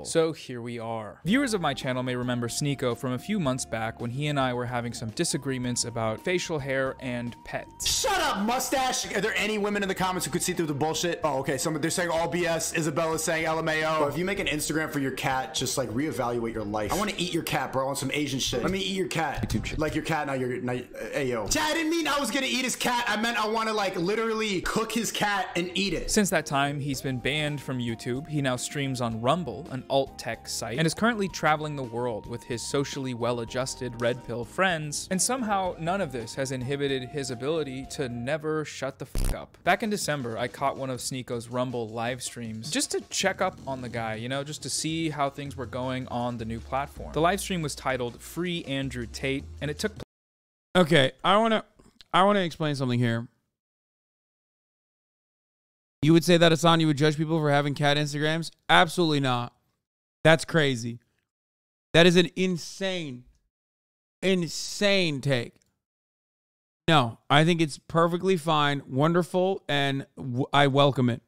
level. So here we are. Viewers of my channel may remember SNEAKO from a few months back when he and I were having some disagreements about facial hair and pets. Shut up, mustache! Are there any women in the comments who could see through the bullshit? Oh, okay, they're saying all BS. Isabella's saying LMAO. Bro, if you make an Instagram for your cat, just like reevaluate your life. I want to eat your cat, bro, on some Asian shit. Let me eat your cat. Like your cat, now you're, ayo. Chat, I didn't mean I was gonna eat his cat. I meant I want to like literally cook his cat and eat it. Since that time, he's been banned from YouTube. He now streams on Rumble, an alt-tech site, and is currently traveling the world with his socially well-adjusted red pill friends. And somehow, none of this has inhibited his ability to never shut the fuck up. Back in December, I caught one of SNEAKO's Rumble live streams just to check up on the guy, you know, just to see how things were going on the new platform. The live stream was titled Free Andrew Tate, and it took place. Okay, I want to explain something here. You would say that, Hasan, you would judge people for having cat Instagrams? Absolutely not. That's crazy. That is an insane take. No, I think it's perfectly fine, wonderful, and I welcome it.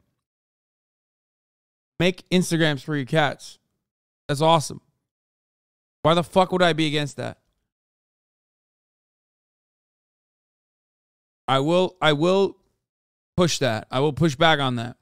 Make Instagrams for your cats. That's awesome. Why the fuck would I be against that? I will push that. I will push back on that.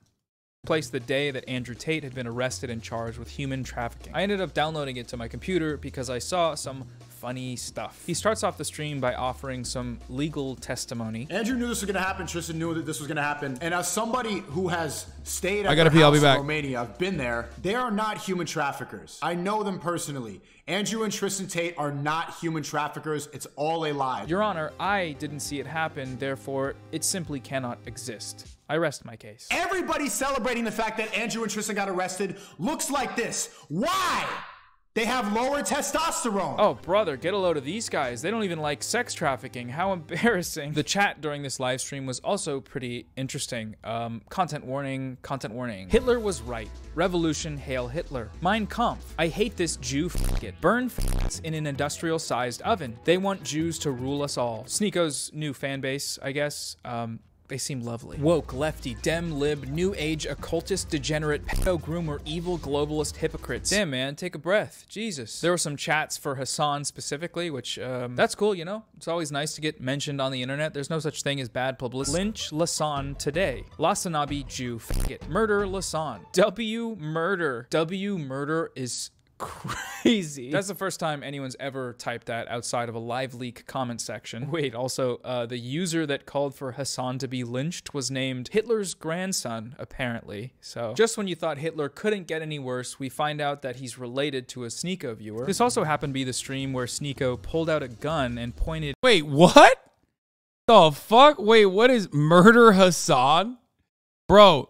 Place the day that Andrew Tate had been arrested and charged with human trafficking. I ended up downloading it to my computer because I saw some funny stuff. He starts off the stream by offering some legal testimony. Andrew knew this was gonna happen. Tristan knew that this was gonna happen. And as somebody who has stayed at I'll be back. in Romania, I've been there. They are not human traffickers. I know them personally. Andrew and Tristan Tate are not human traffickers. It's all a lie. Your Honor, I didn't see it happen, therefore it simply cannot exist. I rest my case. Everybody celebrating the fact that Andrew and Tristan got arrested looks like this. Why? They have lower testosterone. Oh, brother, get a load of these guys. They don't even like sex trafficking. How embarrassing. The chat during this live stream was also pretty interesting. Content warning, content warning. Hitler was right. Revolution, hail Hitler. Mein Kampf. I hate this Jew faggot. Burn faggots in an industrial-sized oven. They want Jews to rule us all. SNEAKO's new fan base, I guess. They seem lovely. Woke, lefty, dem, lib, new age, occultist, degenerate, pedo, groomer, evil, globalist, hypocrites. Damn, man, take a breath. Jesus. There were some chats for Hasan specifically, which, that's cool, you know? It's always nice to get mentioned on the internet. There's no such thing as bad publicity. Lynch Lasan today. HasanAbi Jew faggot. Murder Lasan. W murder. W murder is crazy. That's the first time anyone's ever typed that outside of a live leak comment section. Wait, also, the user that called for Hasan to be lynched was named Hitler's grandson, apparently. So, just when you thought Hitler couldn't get any worse, we find out that he's related to a SNEAKO viewer. This also happened to be the stream where SNEAKO pulled out a gun and pointed— Wait, what? The fuck? Wait, what is murder Hasan? Bro,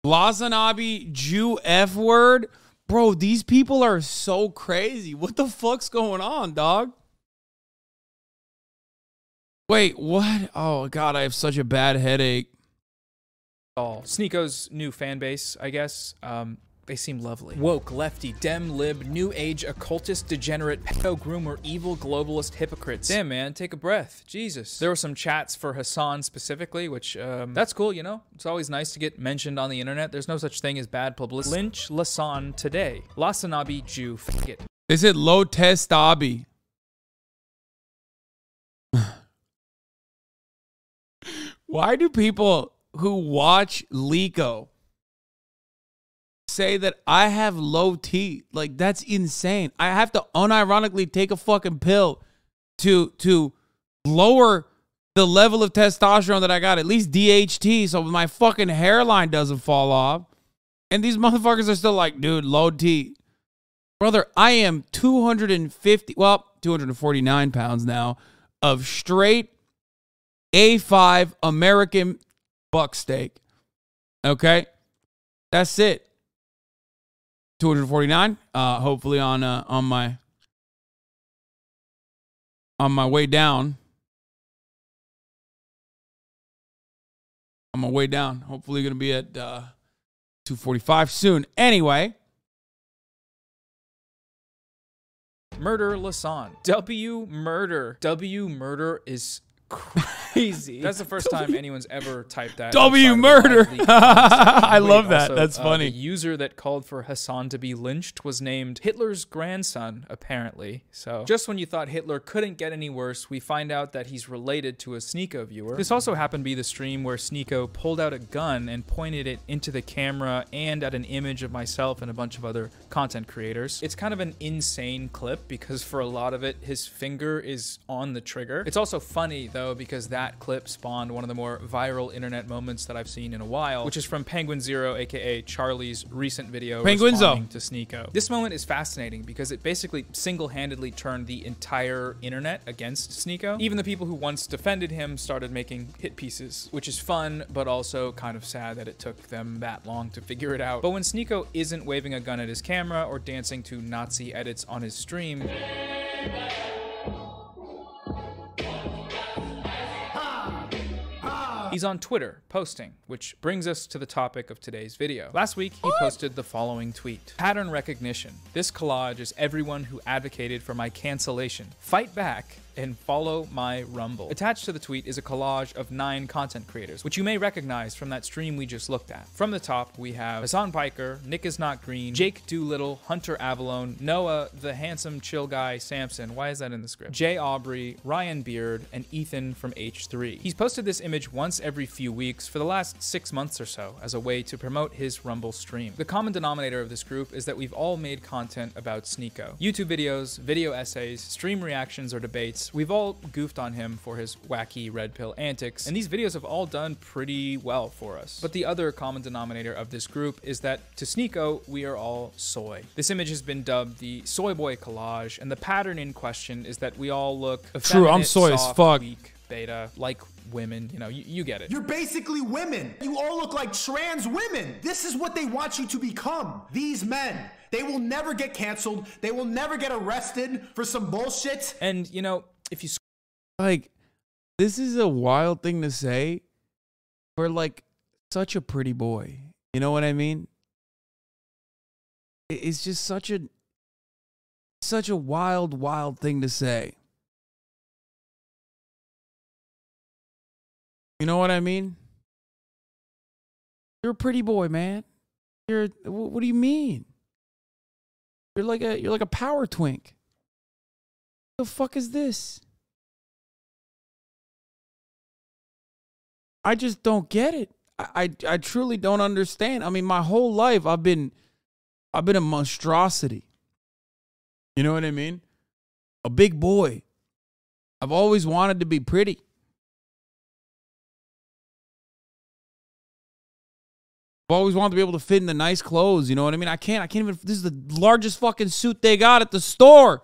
HasanAbi Jew F word? Bro, these people are so crazy. What the fuck's going on, dog? Wait, what? Oh, God, I have such a bad headache. SNEAKO's new fan base, I guess. They seem lovely. Woke, lefty, dem, lib, new age, occultist, degenerate, pedo, groomer, evil, globalist, hypocrites. Damn, man, take a breath. Jesus. There were some chats for Hasan specifically, which, that's cool, you know? It's always nice to get mentioned on the internet. There's no such thing as bad publicity. Lynch Lasan today. HasanAbi Jew faggot. They said low test Abi. Why do people who watch Leeko say that I have low T? Like, that's insane. I have to unironically take a fucking pill to lower the level of testosterone that I got, at least DHT, so my fucking hairline doesn't fall off. And these motherfuckers are still like, dude, low T. Brother, I am 249 pounds now of straight A5 American buck steak. Okay? That's it. 249. Hopefully on my way down. On my way down. Hopefully gonna be at 245 soon. Anyway. Murder Lasan. W murder. W murder is crazy. crazy. That's the first time anyone's ever typed that. W murder. I love that. Also, that's funny. The user that called for Hasan to be lynched was named Hitler's grandson, apparently. So just when you thought Hitler couldn't get any worse, we find out that he's related to a SNEAKO viewer. This also happened to be the stream where SNEAKO pulled out a gun and pointed it into the camera and at an image of myself and a bunch of other content creators. It's kind of an insane clip because for a lot of it, his finger is on the trigger. It's also funny though because that clip spawned one of the more viral internet moments that I've seen in a while, which is from Penguin Zero, aka Charlie's recent video responding to SNEAKO. This moment is fascinating because it basically single-handedly turned the entire internet against SNEAKO. Even the people who once defended him started making hit pieces, which is fun, but also kind of sad that it took them that long to figure it out. But when SNEAKO isn't waving a gun at his camera or dancing to Nazi edits on his stream, he's on Twitter posting, which brings us to the topic of today's video. Last week, he posted the following tweet. Pattern recognition. This collage is everyone who advocated for my cancellation. Fight back and follow my Rumble. Attached to the tweet is a collage of 9 content creators, which you may recognize from that stream we just looked at. From the top, we have Hasan Piker, Nick is Not Green, Jake Doolittle, Hunter Avalone, Noah, the handsome chill guy, Samsen. Why is that in the script? Jay Aubrey, Ryan Beard, and Ethan from H3. He's posted this image once every few weeks for the last 6 months or so as a way to promote his Rumble stream. The common denominator of this group is that we've all made content about SNEAKO. YouTube videos, video essays, stream reactions, or debates. We've all goofed on him for his wacky red pill antics, and these videos have all done pretty well for us. But the other common denominator of this group is that to SNEAKO, we are all soy. This image has been dubbed the Soyboy collage, and the pattern in question is that we all look true. I'm soy as fuck. Weak, beta, like women, you know, you get it. You're basically women. You all look like trans women. This is what they want you to become. These men. They will never get canceled. They will never get arrested for some bullshit. And, you know, if you... Like, this is a wild thing to say for, like, such a pretty boy. You know what I mean? It's just such a wild thing to say. You know what I mean? You're a pretty boy, man. What do you mean? You're like a power twink. The fuck is this? I just don't get it. I truly don't understand. I mean, my whole life I've been a monstrosity. You know what I mean? A big boy. I've always wanted to be pretty. I've always wanted to be able to fit in the nice clothes, you know what I mean? I can't even, this is the largest fucking suit they got at the store.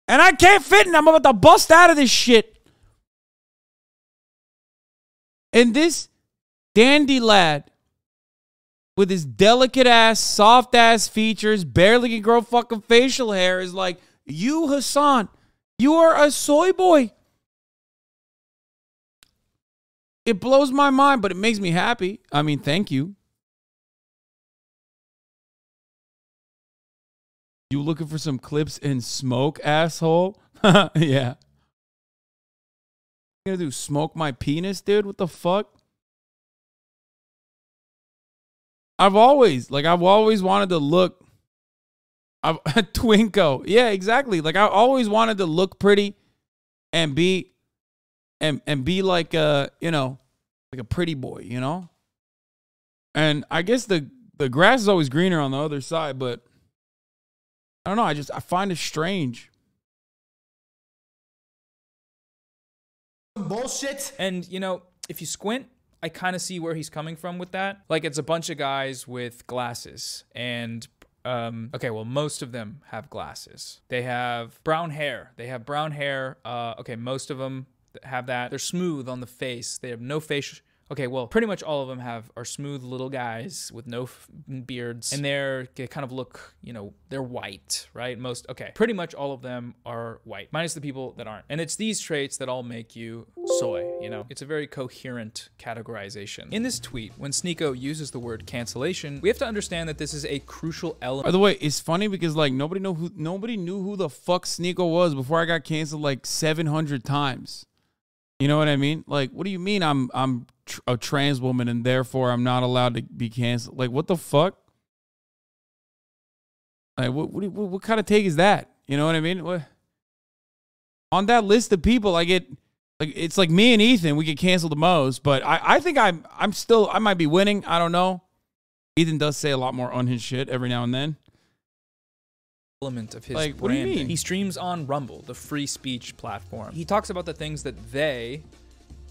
And I can't fit in, I'm about to bust out of this shit. And this dandy lad with his delicate ass, soft ass features, barely can grow fucking facial hair is like, you Hasan, you are a soy boy. It blows my mind, but it makes me happy. I mean, thank you. You looking for some clips in smoke, asshole? Yeah. You gonna do smoke my penis, dude? What the fuck? I've always wanted to look. Twinko. Yeah, exactly. Like I always wanted to look pretty and be like you know, like a pretty boy, you know? And I guess the grass is always greener on the other side, but I don't know. I find it strange. Bullshit. And, you know, if you squint, I kind of see where he's coming from with that. Like, it's a bunch of guys with glasses. And, okay, well, most of them have glasses. They have brown hair. Okay, most of them have that. They're smooth on the face. They have no facial... Okay, well, pretty much all of them are smooth little guys with no beards, and they kind of look, you know, they're white, right? Pretty much all of them are white, minus the people that aren't. And it's these traits that all make you soy, you know? It's a very coherent categorization. In this tweet, when SNEAKO uses the word cancellation, we have to understand that this is a crucial element. By the way, it's funny because, like, nobody knew who the fuck SNEAKO was before I got canceled like 700 times. You know what I mean? Like, what do you mean I'm a trans woman and therefore I'm not allowed to be canceled? Like, what the fuck? Like, what kind of take is that? You know what I mean? What? On that list of people, I get like it's like me and Ethan, we get canceled the most. But I think I might be winning. I don't know. Ethan does say a lot more unhinged shit every now and then. Element of his like, branding. what do you mean? He streams on Rumble, the free speech platform. He talks about the things that they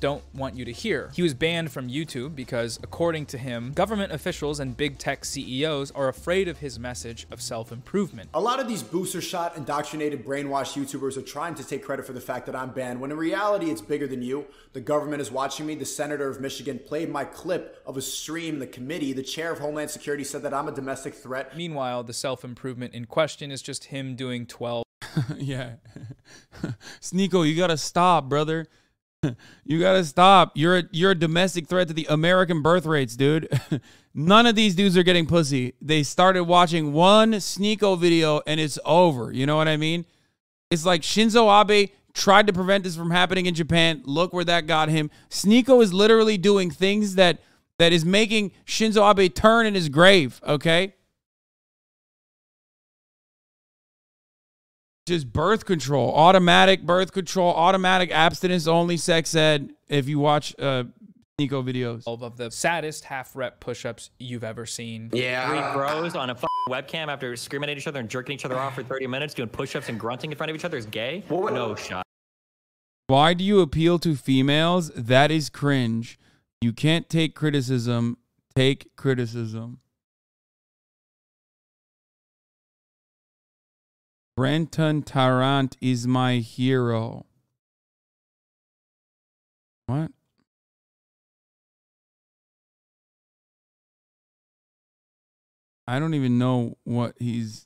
don't want you to hear. He was banned from YouTube because, according to him, government officials and big tech CEOs are afraid of his message of self-improvement. A lot of these booster shot, indoctrinated, brainwashed YouTubers are trying to take credit for the fact that I'm banned, when in reality it's bigger than you. The government is watching me. The senator of Michigan played my clip of a stream in the committee. The chair of Homeland Security said that I'm a domestic threat. Meanwhile, the self-improvement in question is just him doing 12. Yeah. SNEAKO, you gotta stop, brother. You gotta stop. You're a domestic threat to the American birth rates, dude. None of these dudes are getting pussy. They started watching one SNEAKO video and it's over. You know what I mean? It's like Shinzo Abe tried to prevent this from happening in Japan. Look where that got him. SNEAKO is literally doing things that is making Shinzo Abe turn in his grave, okay? Just birth control, automatic birth control, automatic abstinence only sex ed if you watch SNEAKO videos. All of the saddest half-rep push-ups you've ever seen. Yeah. 3 bros on a webcam after screaming at each other and jerking each other off for 30 minutes doing push-ups and grunting in front of each other is gay? No shot. Why do you appeal to females? That is cringe. You can't take criticism. Take criticism. Brenton Tarrant is my hero. What? I don't even know what he's...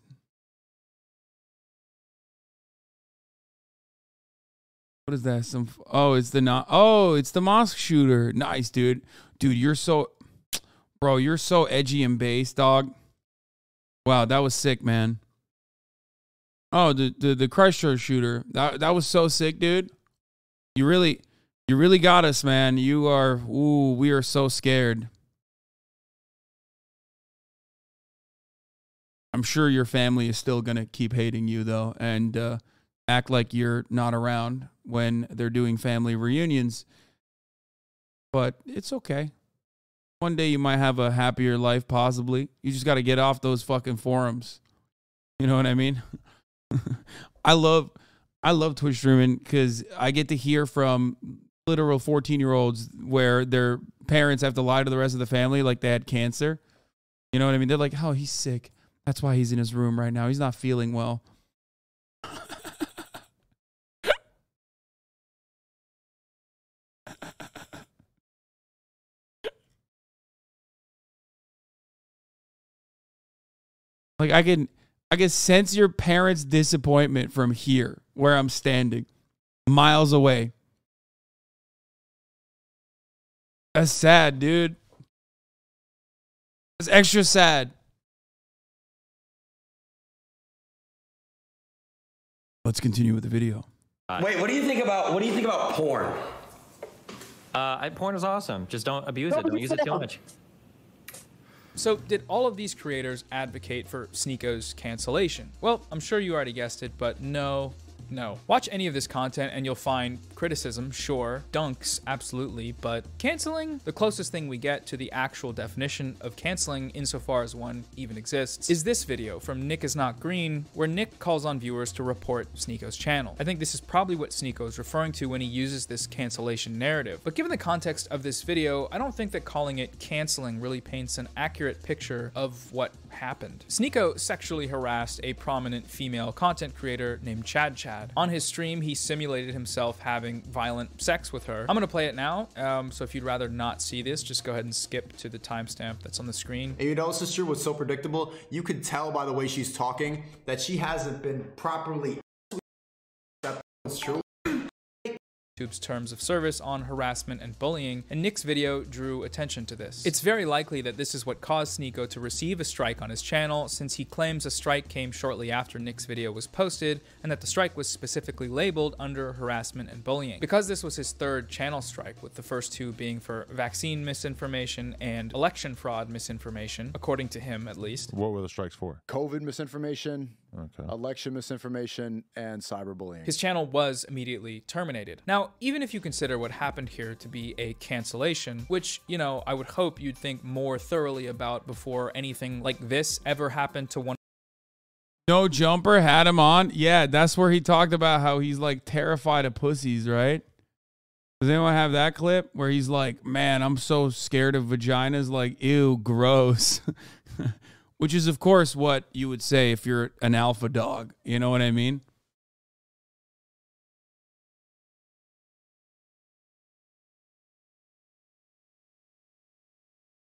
What is that? It's the mosque shooter. Nice, dude. Dude, you're so... Bro, you're so edgy and bass, dog. Wow, that was sick, man. Oh, the Christchurch shooter. That was so sick, dude. You really got us, man. We are so scared. I'm sure your family is still gonna keep hating you though, and act like you're not around when they're doing family reunions. But it's okay. One day you might have a happier life, possibly. You just gotta get off those fucking forums. You know what I mean? I love Twitch streaming because I get to hear from literal 14-year-olds where their parents have to lie to the rest of the family like they had cancer. You know what I mean? They're like, oh, he's sick. That's why he's in his room right now. He's not feeling well. Like I can sense your parents' disappointment from here, where I'm standing, miles away. That's sad, dude. That's extra sad. Let's continue with the video. Wait, what do you think about porn? Porn is awesome. Just don't abuse it. Don't use it too much. So did all of these creators advocate for SNEAKO's cancellation? Well, I'm sure you already guessed it, but no. Watch any of this content and you'll find criticism, sure, dunks, absolutely, but canceling, the closest thing we get to the actual definition of canceling insofar as one even exists, is this video from Nick is Not Green, where Nick calls on viewers to report SNEAKO's channel. I think this is probably what SNEAKO is referring to when he uses this cancellation narrative, but given the context of this video, I don't think that calling it canceling really paints an accurate picture of what happened. SNEAKO sexually harassed a prominent female content creator named Chad. On his stream, he simulated himself having violent sex with her. I'm gonna play it now, so if you'd rather not see this, just go ahead and skip to the timestamp that's on the screen. And you know, sister, what's so predictable? You could tell by the way she's talking that she hasn't been properly... That's true. YouTube's terms of service on harassment and bullying, and Nick's video drew attention to this. It's very likely that this is what caused SNEAKO to receive a strike on his channel, since he claims a strike came shortly after Nick's video was posted, and that the strike was specifically labeled under harassment and bullying. Because this was his third channel strike, with the first two being for vaccine misinformation and election fraud misinformation, according to him at least. What were the strikes for? COVID misinformation, election misinformation, and cyberbullying. His channel was immediately terminated. Now, even if you consider what happened here to be a cancellation, which, you know, I would hope you'd think more thoroughly about before anything like this ever happened to one. No Jumper had him on. Yeah, that's where he talked about how he's like terrified of pussies, right? Does anyone have that clip where he's like, man, I'm so scared of vaginas, like, ew, gross. Which is, of course, what you would say if you're an alpha dog. You know what I mean?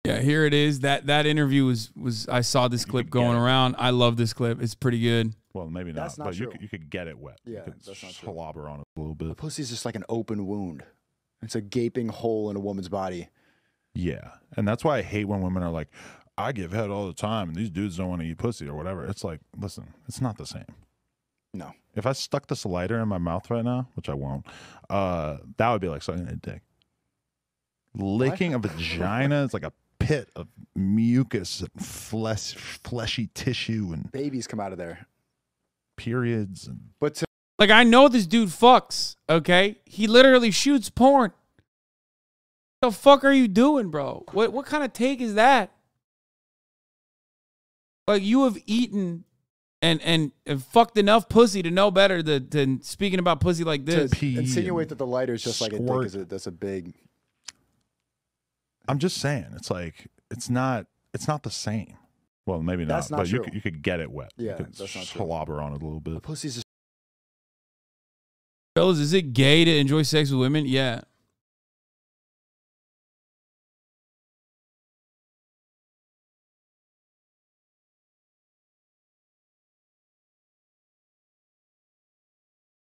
Yeah, here it is. That interview was I saw this clip going around. I love this clip. It's pretty good. Well, maybe not, but true. you could get it wet. Yeah, you could that's not true. slobber on it a little bit. A pussy's just like an open wound. It's a gaping hole in a woman's body. Yeah, and that's why I hate when women are like, I give head all the time, and these dudes don't want to eat pussy or whatever. It's like, listen, it's not the same. No. If I stuck this lighter in my mouth right now, which I won't, that would be like sucking a dick. Licking a vagina is like a pit of mucus and fleshy tissue and babies come out of there. Periods. But like, I know this dude fucks, okay? He literally shoots porn. What the fuck are you doing, bro? What kind of take is that? Like, you have eaten and fucked enough pussy to know better than speaking about pussy like this. To insinuate that the lighter is just like a dick, that's a big... I'm just saying, it's like, it's not the same. Well, maybe not, but you could get it wet. Yeah, you could that's not true. slobber on it a little bit. Pussy's just... Fellas, is it gay to enjoy sex with women? Yeah.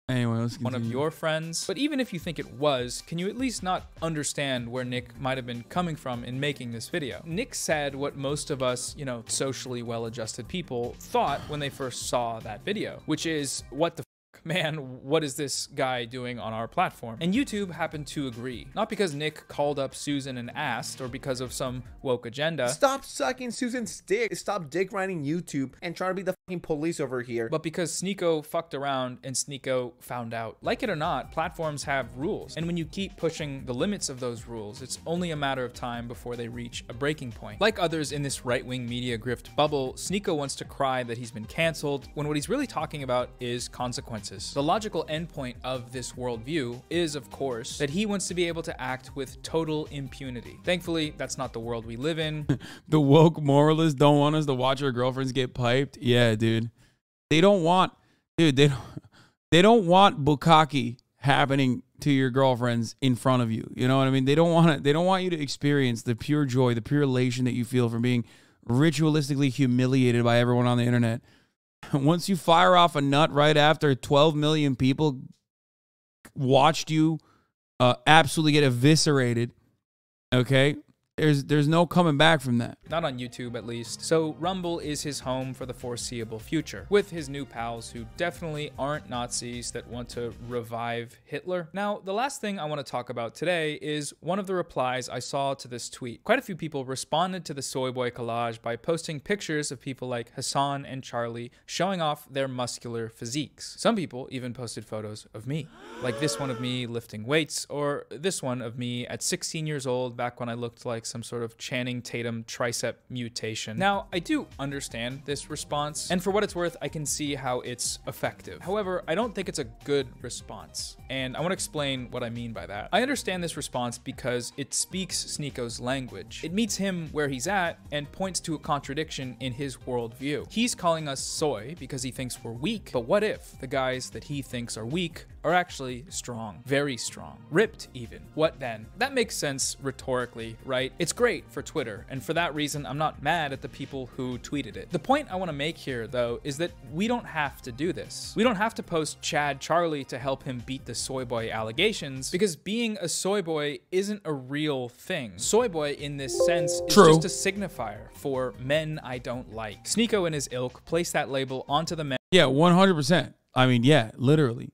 Anyway, let's continue. One of your friends. But even if you think it was, can you at least not understand where Nick might have been coming from in making this video? Nick said what most of us, you know, socially well-adjusted people thought when they first saw that video, which is, what the man, what is this guy doing on our platform? And YouTube happened to agree. Not because Nick called up Susan and asked, or because of some woke agenda. Stop sucking Susan's dick. Stop dick riding YouTube and trying to be the fucking police over here. But because SNEAKO fucked around and SNEAKO found out. Like it or not, platforms have rules. And when you keep pushing the limits of those rules, it's only a matter of time before they reach a breaking point. Like others in this right-wing media grift bubble, SNEAKO wants to cry that he's been canceled, when what he's really talking about is consequences. The logical endpoint of this worldview is, of course, that he wants to be able to act with total impunity. Thankfully, that's not the world we live in. The woke moralists don't want us to watch our girlfriends get piped. Yeah, dude. They don't want, dude, they don't want bukkake happening to your girlfriends in front of you. You know what I mean? They don't want you to experience the pure joy, the pure elation that you feel from being ritualistically humiliated by everyone on the internet. Once you fire off a nut right after 12 million people watched you absolutely get eviscerated, okay? There's no coming back from that. Not on YouTube, at least. So Rumble is his home for the foreseeable future, with his new pals who definitely aren't Nazis that want to revive Hitler. Now, the last thing I want to talk about today is one of the replies I saw to this tweet. Quite a few people responded to the Soyboy collage by posting pictures of people like Hasan and Charlie showing off their muscular physiques. Some people even posted photos of me, like this one of me lifting weights, or this one of me at 16 years old back when I looked like some sort of Channing Tatum tricep mutation. Now, I do understand this response, and for what it's worth, I can see how it's effective. However, I don't think it's a good response, and I want to explain what I mean by that. I understand this response because it speaks SNEAKO's language. It meets him where he's at and points to a contradiction in his worldview. He's calling us soy because he thinks we're weak, but what if the guys that he thinks are weak are actually strong, very strong, ripped even? What then? That makes sense rhetorically, right? It's great for Twitter, and for that reason, I'm not mad at the people who tweeted it. The point I want to make here, though, is that we don't have to do this. We don't have to post Chad Charlie to help him beat the soy boy allegations, because being a soy boy isn't a real thing. Soy boy, in this sense, is just a signifier for men I don't like. SNEAKO and his ilk place that label onto the men. Yeah, 100%. I mean, yeah, literally.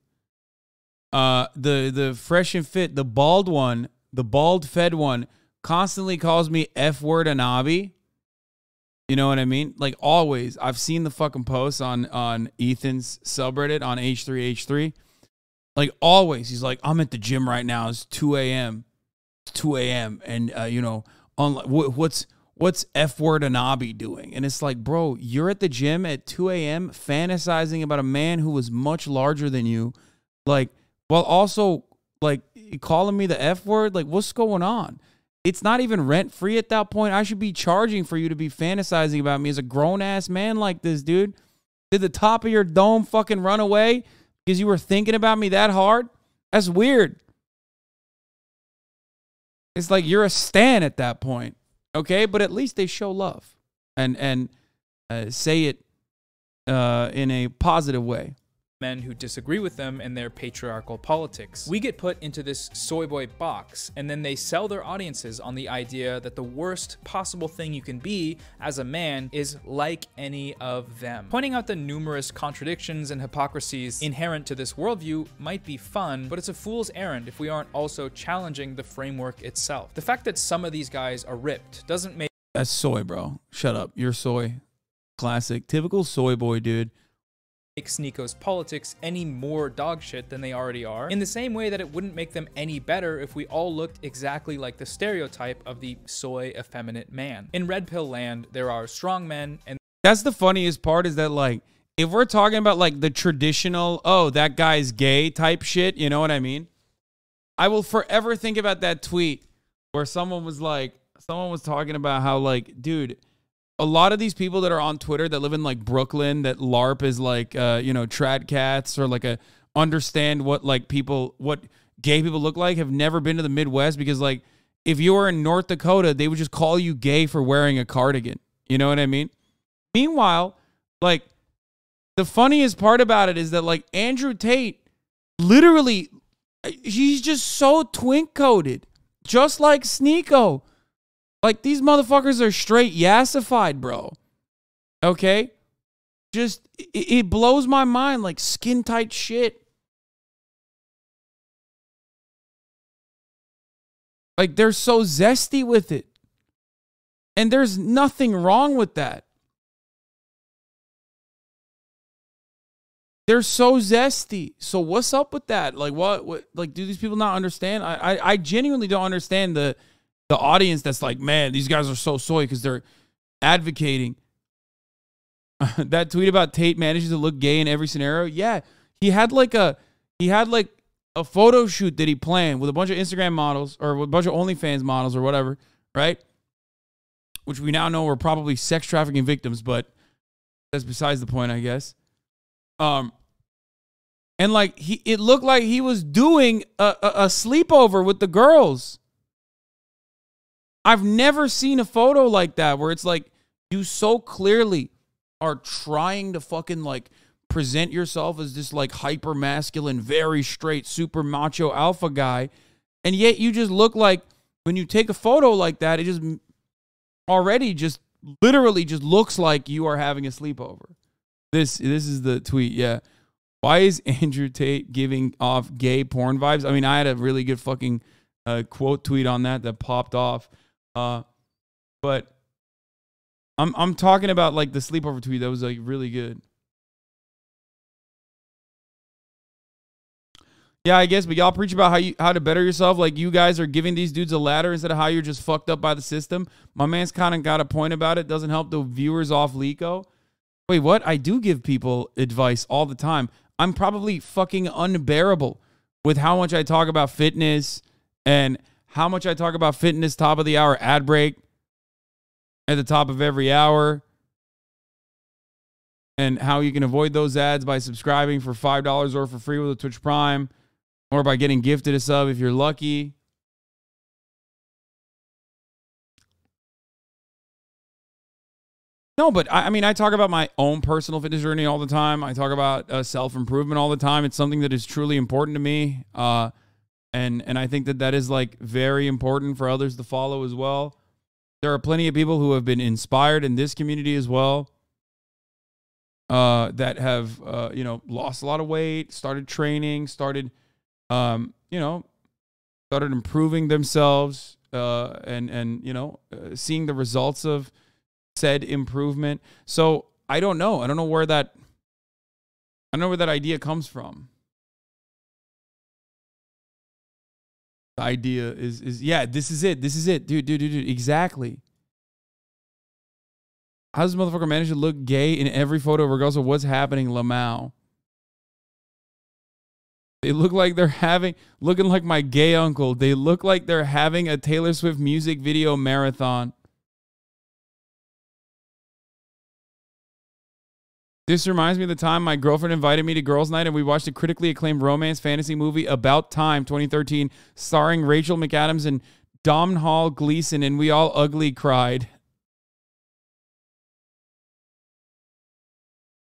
The fresh and fit, the bald one, the bald fed one, constantly calls me F-word Anabi. You know what I mean? Like, always. I've seen the fucking posts on Ethan's subreddit on H3H3. Like, always. He's like, I'm at the gym right now. It's 2 a.m. It's 2 a.m. And, you know, what's F-word Anabi doing? And it's like, bro, you're at the gym at 2 a.m. fantasizing about a man who was much larger than you. Like, while also, like, calling me the F word? Like, what's going on? It's not even rent-free at that point. I should be charging for you to be fantasizing about me as a grown-ass man like this, dude. Did the top of your dome fucking run away because you were thinking about me that hard? That's weird. It's like you're a stan at that point, okay? But at least they show love and say it in a positive way. Men who disagree with them and their patriarchal politics. We get put into this soy boy box, and then they sell their audiences on the idea that the worst possible thing you can be as a man is like any of them. Pointing out the numerous contradictions and hypocrisies inherent to this worldview might be fun, but it's a fool's errand if we aren't also challenging the framework itself. The fact that some of these guys are ripped doesn't make— That's soy, bro. Shut up. You're soy. Classic. Typical soy boy, dude. Make SNEAKO's politics any more dog shit than they already are, in the same way that it wouldn't make them any better if we all looked exactly like the stereotype of the soy effeminate man. In red pill land, there are strong men, and that's the funniest part, is that, like, if we're talking about, like, the traditional, oh, that guy's gay type shit, you know what I mean? I will forever think about that tweet where someone was talking about how, like, dude, a lot of these people that are on Twitter that live in, like, Brooklyn, that LARP is like, you know, trad cats, or like understand what, like, what gay people look like, have never been to the Midwest, because, like, if you were in North Dakota, they would just call you gay for wearing a cardigan. You know what I mean? Meanwhile, like, the funniest part about it is that, like, Andrew Tate, literally, he's just so twink-coded, just like SNEAKO. Like, these motherfuckers are straight yassified, bro. Okay? Just, it blows my mind, like, skin-tight shit. Like, they're so zesty with it. And there's nothing wrong with that. They're so zesty. So what's up with that? Like, what like, do these people not understand? I genuinely don't understand the audience that's like, man, these guys are so soy because they're advocating. That tweet about Tate managing to look gay in every scenario. Yeah, he had like a photo shoot that he planned with a bunch of Instagram models, or with a bunch of OnlyFans models or whatever, right? Which we now know were probably sex trafficking victims, but that's besides the point, I guess. And like, it looked like he was doing a sleepover with the girls. I've never seen a photo like that where it's like you so clearly are trying to fucking, like, present yourself as this, like, hyper masculine, very straight, super macho alpha guy, and yet you just look like, when you take a photo like that, it just already just literally just looks like you are having a sleepover. This is the tweet, yeah. Why is Andrew Tate giving off gay porn vibes? I mean, I had a really good fucking quote tweet on that popped off. But I'm talking about, like, the sleepover tweet that was, like, really good. Yeah, I guess, but y'all preach about how to better yourself. Like, you guys are giving these dudes a ladder instead of how you're just fucked up by the system. My man's kind of got a point about it. Doesn't help the viewers off Leako. Wait, what? I do give people advice all the time. I'm probably fucking unbearable with how much I talk about fitness, and how much I talk about fitness top of the hour ad break at the top of every hour, and how you can avoid those ads by subscribing for $5 or for free with a Twitch Prime, or by getting gifted a sub if you're lucky. No, but I mean, I talk about my own personal fitness journey all the time. I talk about self-improvement all the time. It's something that is truly important to me. And I think that that is like very important for others to follow as well. There are plenty of people who have been inspired in this community as well. That have, you know, lost a lot of weight, started training, started, you know, started improving themselves, and you know, seeing the results of said improvement. So I don't know. I don't know where that idea comes from. The idea is yeah, this is it. This is it. Dude, exactly. How does this motherfucker manage to look gay in every photo regardless of what's happening, Lamau? They look like they're looking like my gay uncle. They look like they're having a Taylor Swift music video marathon. This reminds me of the time my girlfriend invited me to girls' night and we watched a critically acclaimed romance fantasy movie, About Time, 2013, starring Rachel McAdams and Domhnall Gleeson, and we all ugly cried.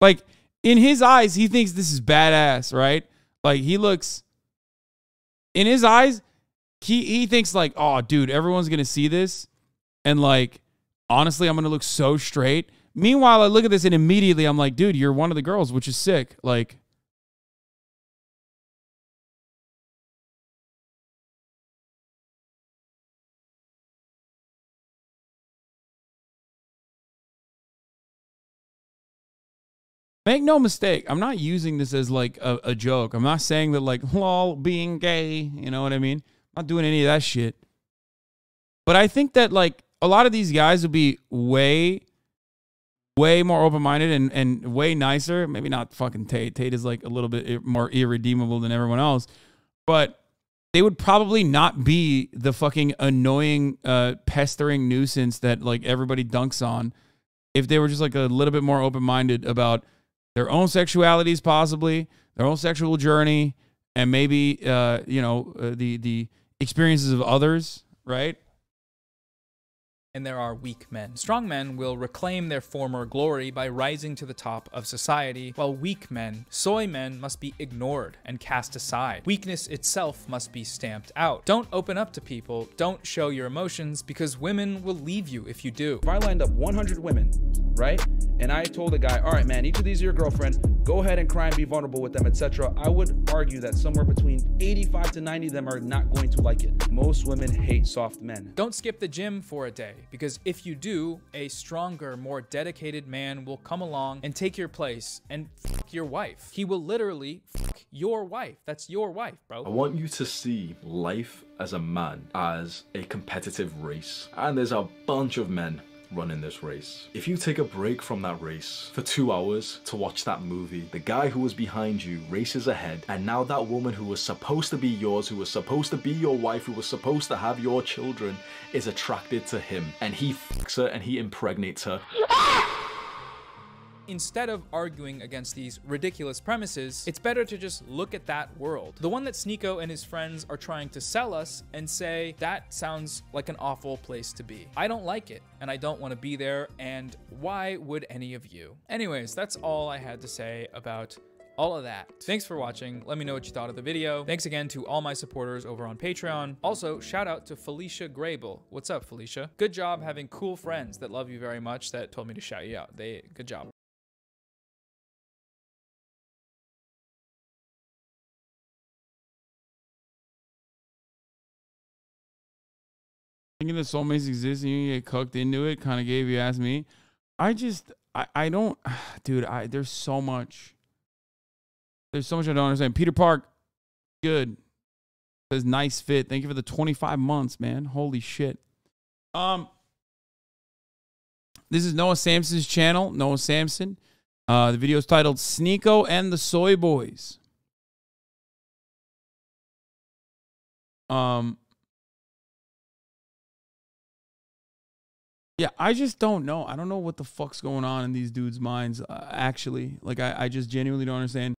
Like, in his eyes, he thinks this is badass, right? Like, he looks... In his eyes, he thinks like, oh, dude, everyone's going to see this. And like, honestly, I'm going to look so straight. Meanwhile, I look at this and immediately I'm like, dude, you're one of the girls, which is sick. Like, make no mistake, I'm not using this as like a joke. I'm not saying that like, lol, being gay, you know what I mean? I'm not doing any of that shit. But I think that like a lot of these guys will be way more open-minded and way nicer. Maybe not fucking Tate. Tate is like a little bit more irredeemable than everyone else. But they would probably not be the fucking annoying, pestering nuisance that like everybody dunks on if they were just like a little bit more open-minded about their own sexualities, possibly, their own sexual journey, and maybe, you know, the experiences of others, right? And there are weak men. Strong men will reclaim their former glory by rising to the top of society, while weak men, soy men, must be ignored and cast aside. Weakness itself must be stamped out. Don't open up to people, don't show your emotions, because women will leave you if you do. If I lined up 100 women, right, and I told a guy, all right, man, each of these are your girlfriend, go ahead and cry and be vulnerable with them, etc., I would argue that somewhere between 85 to 90 of them are not going to like it. Most women hate soft men. Don't skip the gym for a day, because if you do, a stronger, more dedicated man will come along and take your place and fuck your wife. He will literally fuck your wife. That's your wife, bro. I want you to see life as a man as a competitive race. And there's a bunch of men running this race. If you take a break from that race for 2 hours to watch that movie, the guy who was behind you races ahead, and now that woman who was supposed to be yours, who was supposed to be your wife, who was supposed to have your children, is attracted to him, and he fucks her and he impregnates her. Instead of arguing against these ridiculous premises, it's better to just look at that world. The one that SNEAKO and his friends are trying to sell us and say, that sounds like an awful place to be. I don't like it, and I don't want to be there, and why would any of you? Anyways, that's all I had to say about all of that. Thanks for watching. Let me know what you thought of the video. Thanks again to all my supporters over on Patreon. Also, shout out to Felicia Grable. What's up, Felicia? Good job having cool friends that love you very much that told me to shout you out. Good job. Thinking that soulmates exist and you get cooked into it kind of gave you ask me. I don't, dude, there's so much I don't understand. Peter Park, good. Says nice fit. Thank you for the 25 months, man. Holy shit. This is Noah Samsen's channel, Noah Samsen. The video is titled SNEAKO and the Soyboys. Yeah, I just don't know. I don't know what the fuck's going on in these dudes' minds, actually. Like, I just genuinely don't understand.